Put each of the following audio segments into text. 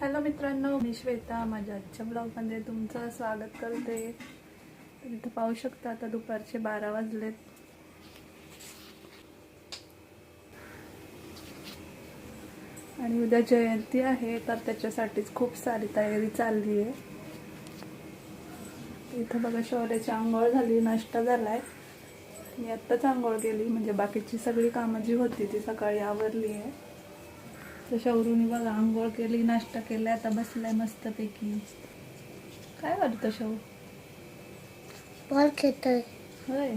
Hello मित्रांनो, मी श्वेता. माझ्या आजच्या ब्लॉगमध्ये तुमचं स्वागत करते. तर इथं पाहू शकता आता दुपारचे 12 वाजलेत आणि उद्या जयंती आहे, तर त्याच्यासाठीच खूप सारी तयारी चालली आहे. इथं बघा, शौर्याची आंघोळ झाली, नाश्ता झालाय. मी आत्ताच आंघोळ केली, म्हणजे बाकीची सगळी कामं जी होती ती सकाळी आवरली आहे. तर शौरूने बघा आंघोळ केली, नाश्ता केलाय, आता बसलाय मस्तपैकी. काय करतो शौ? बॉल खेळतोय. होय.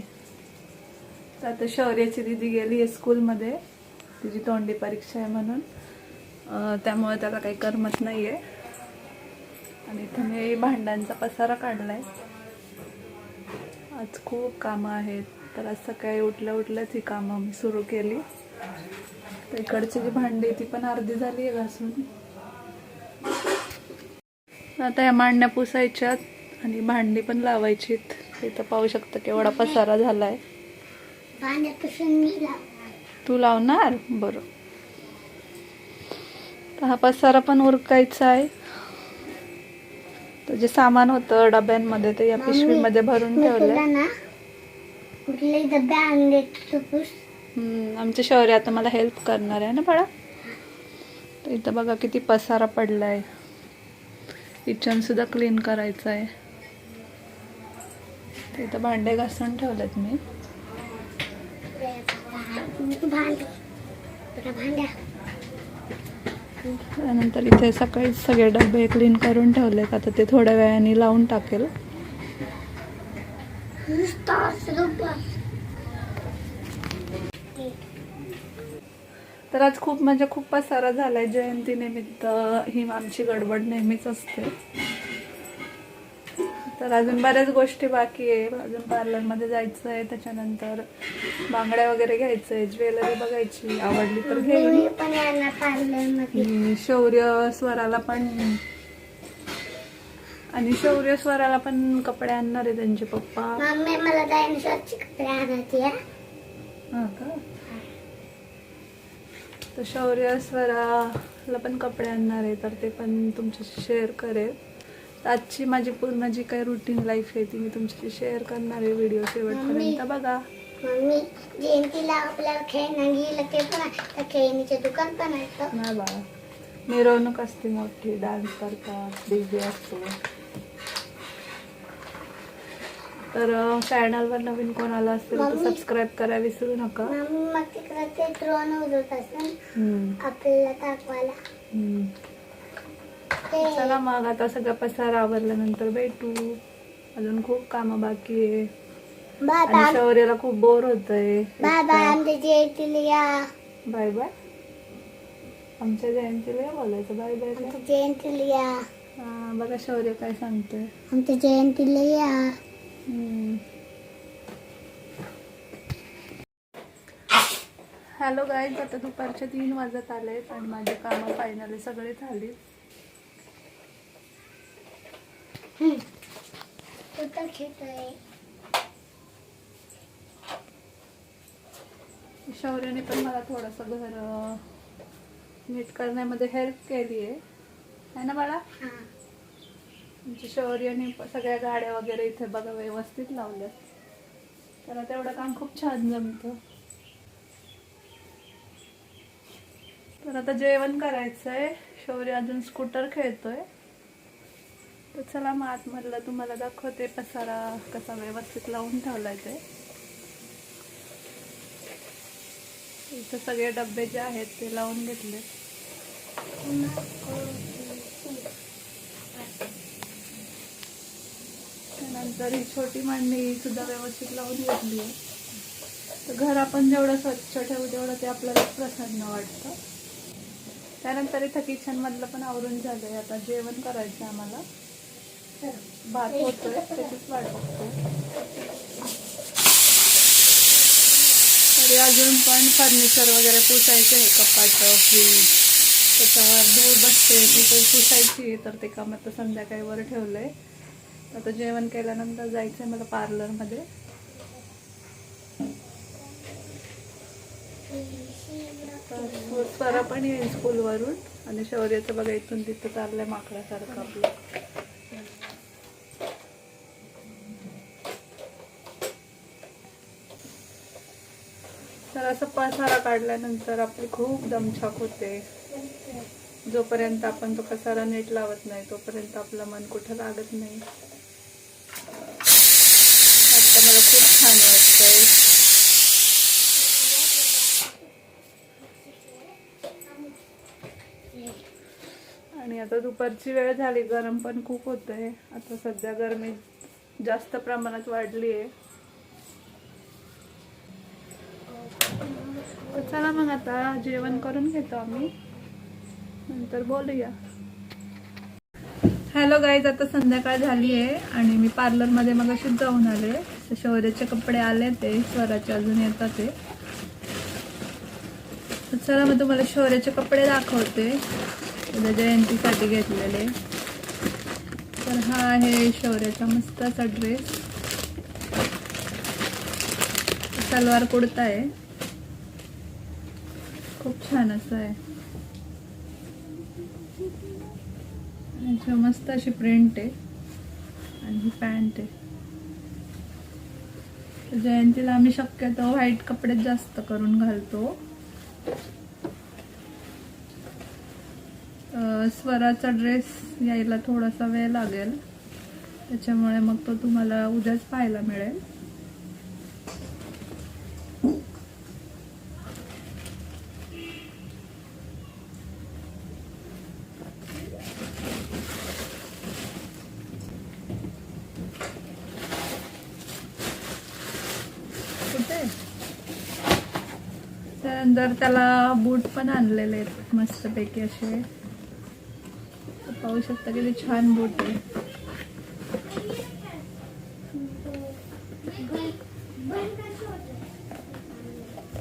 तर आता शौर्याची दीदी गेली आहे स्कूलमध्ये, तिची तोंडी परीक्षा आहे म्हणून. त्यामुळे त्याला काही करमत नाही आहे. आणि इथं मी भांड्यांचा पसारा काढलाय. आज खूप कामं आहेत, तर आज सकाळी उठल्या उठल्याच ही कामं मी सुरू केली. तर इकडची जी भांडी ती पण अर्धी झाली आहे घासून. आता या मांडण्या पुसायच्यात आणि भांडी पण लावायची. इथं पाहू शकता केवढा पसारा झालाय. तू लावणार? बरं. तर हा पसारा पण उरकायचा आहे. तर जे सामान होतं डब्यांमध्ये ते या पिशवीमध्ये भरून ठेवलं. आमच्या शौर्य आता मला हेल्प करणार आहे ना बाळा. तर इथं बघा किती पसारा पडलाय. किचन सुद्धा क्लीन करायचं आहे. इथं भांडे घासून ठेवलेत मी. त्यानंतर इथे सकाळी सगळे डबे क्लीन करून ठेवलेत. आता ते थोड्या वेळाने लावून टाकेल. तर आज खूप पसारा झालाय. जयंती निमित्त ही आमची गडबड नेहमीच असते. तर अजून बऱ्याच गोष्टी बाकी आहे. अजून पार्लरमध्ये जायचं आहे, त्याच्यानंतर बांगड्या वगैरे घ्यायचंय, ज्वेलरी बघायची, आवडली तर घेईन. शौर्य स्वराला पण कपडे आणणार आहे त्यांचे पप्पा. मला डायनोसॉरचे कपडे आणायचे. हा का? तर शौर्य स्वराला पण कपडे आणणार आहे, तर ते पण तुमच्याशी शेअर करेल. आजची माझी पूर्ण जी काही रुटीन लाईफ आहे ती मी तुमच्याशी शेअर करणार आहे. व्हिडिओ शेवटपर्यंत बघा. मम्मी, जयंतीला आपल्याला खेळणं गेलं ते पण त्या खेळणीचे दुकान पण आहे. नाही बाळा, मिरवणूक असते मोठी, डान्स करतात, डीजे असतो. तर चॅनलवर नवीन कोणाला असेल तर सबस्क्राईब करायला विसरू नका. मग तिकडे ते ड्रोन उडवत असेल आपल्याला दाखवायला. चला मग, आता सगळं पसारा आवरल्यानंतर भेटू. अजून खूप कामं बाकी आहे. आणि शौर्याला खूप बोर होतंय. Bye bye. आमच्या जयंतीला या. Bye bye. आमच्या जयंतीला या बोलायचं. Bye bye. आमच्या जयंतीला या. हा बघा शौर्य काय सांगतोय. आमच्या जयंतीला या. हॅलो गाईज, आता दुपारचे 3 वाजत आलेत आणि माझे कामं फायनली सगळे झाली. शौर्याने पण मला थोडंसं घर नीट करण्यामध्ये हेल्प केली आहे ना बाळा. म्हणजे शौर्याने सगळ्या गाड्या वगैरे इथे बघा व्यवस्थित लावल्यात. त्याला तेवढं काम खूप छान जमतं. तर आता जेवण करायचंय. शौर्य अजून स्कूटर खेळतोय. तर चला मग आतमधला तुम्हाला दाखवते पसारा कसा व्यवस्थित लावून ठेवलाय ते. इथं सगळे डब्बे जे आहेत ते लावून घेतले. त्यानंतर ही छोटी मांडणी सुद्धा व्यवस्थित लावून घेतली आहे. तर घर आपण जेवढं स्वच्छ ठेवू तेवढं ते आपल्याला प्रसन्न वाटतं. त्यानंतर इथं किचन मधलं पण आवरून झालंय. आता जेवण करायचं आम्हाला. भात होतोय, त्याचीच वाट बघतो. तरी अजून पण फर्निचर वगैरे पुसायचं आहे. कपाट, फ्रीज, त्याच्यावर धूळ बसते ती काही पुसायची. तर ते काम आता संध्याकाळी वर ठेवलंय. आता जेवण केल्यानंतर जायचंय मला पार्लरमध्ये. तर स्वरा पण येईल स्कूलवरून आणि शौर्याचं बघा इथून तिथं चाललंय माकडासारखं आपलं. तर असं पसारा काढल्यानंतर आपली खूप दमछाक होते. जोपर्यंत आपण तो पसारा नीट लावत नाही तोपर्यंत आपलं मन कुठं लागत नाही. आता मला खूप छान वाटतंय. आणि आता दुपारची वेळ झाली, गरम पण खूप होतंय. आता सध्या गरमी जास्त प्रमाणात वाढली आहे. चला मग आता जेवण करून घेतो आम्ही, नंतर बोलूया. हॅलो गाईज, आता संध्याकाळ झाली आहे आणि मी पार्लरमध्ये मग अशीच जाऊन आले. शौर्याचे कपडे आले, ते स्वराचे अजून येतात ते. चला मग तुम्हाला शौर्याचे कपडे दाखवते, उद्या जयंतीसाठी घेतलेले. तर हा आहे शौर्याचा मस्त असा ड्रेस, सलवार कुर्ता आहे, खूप छान असं आहे. मस्त अशी प्रिंट आहे आणि ही पॅन्ट आहे. जयंतीला आम्ही शक्यतो व्हाईट कपडे जास्त करून घालतो. स्वराचा ड्रेस यायला थोडासा वेळ लागेल, त्याच्यामुळे मग तो तुम्हाला उद्याच पाहायला मिळेल. त्यानंतर त्याला बूट पण आणलेले आहेत मस्तपैकी असे, पाहू शकता किती छान बूट आहे.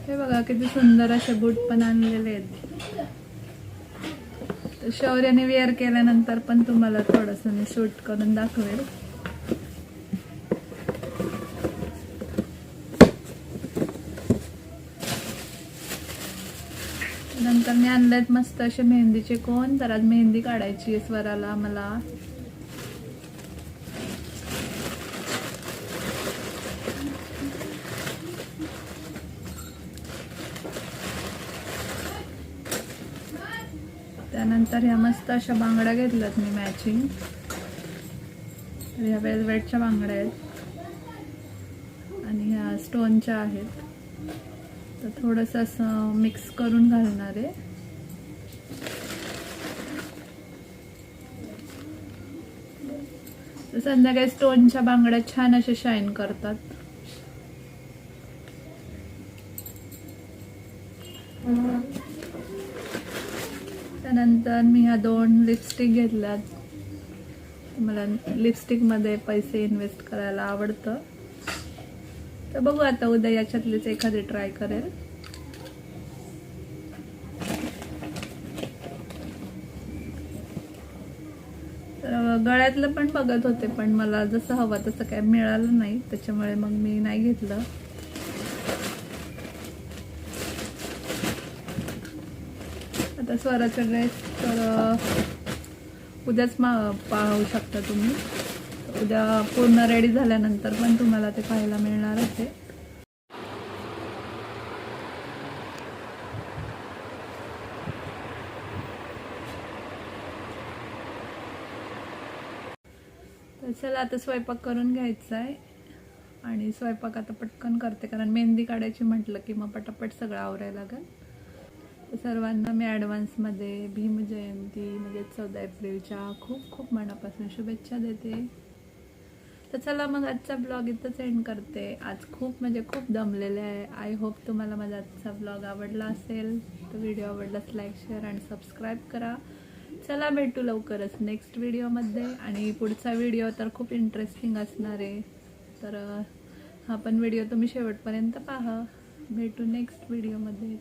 हे बघा किती सुंदर असे बूट पण आणलेले आहेत. तर शौर्याने वेअर केल्यानंतर पण तुम्हाला थोडस मी शूट करून दाखवेल. नंतर मी आणलेत मस्त असे मेहंदीचे कोन, तर आज मेहंदी काढायची आहे स्वराला मला. त्यानंतर ह्या मस्त अशा बांगड्या घेतल्यात मी मॅचिंग. ह्या वेलवेटच्या बांगड्या आहेत आणि ह्या स्टोनच्या आहेत. तर थोडंसं असं मिक्स करून घालणार आहे. तर संध्याकाळी स्टोनच्या बांगड्या छान अशा शाईन करतात. त्यानंतर मी ह्या 2 लिपस्टिक घेतल्यात. मला लिपस्टिक मध्ये पैसे इन्व्हेस्ट करायला आवडतं, तर बघू आता उद्या याच्यातलीच एखादी ट्राय करेल. तर गळ्यातलं पण बघत होते, पण मला जसं हवं तसं काय मिळालं नाही, त्याच्यामुळे मग मी नाही घेतलं. आता स्वराचा ड्रेस तर उद्याच पाहू शकता तुम्ही. उद्या पूर्ण रेडी झाल्यानंतर पण तुम्हाला ते पाहायला मिळणार आहे. तर चला आता स्वयंपाक करून घ्यायचा आहे आणि स्वयंपाक आता पटकन करते, कारण मेहंदी काढायची म्हटलं की मग पटापट सगळं आवरायला लागेल. तर सर्वांना मी ॲडव्हान्समध्ये भीमजयंती म्हणजे 14 एप्रिलच्या खूप खूप मनापासून शुभेच्छा देते. तर चला मग आजचा ब्लॉग इथंच एंड करते. आज खूप म्हणजे खूप दमलेले आहे. आय होप तुम्हाला माझा आजचा ब्लॉग आवडला असेल. तर व्हिडिओ आवडलाच लाईक, शेअर आणि सबस्क्राईब करा. चला भेटू लवकरच नेक्स्ट व्हिडिओमध्ये, आणि पुढचा व्हिडिओ तर खूप इंटरेस्टिंग असणार आहे. तर हा पण व्हिडिओ तुम्ही शेवटपर्यंत पहा. भेटू नेक्स्ट व्हिडिओमध्ये.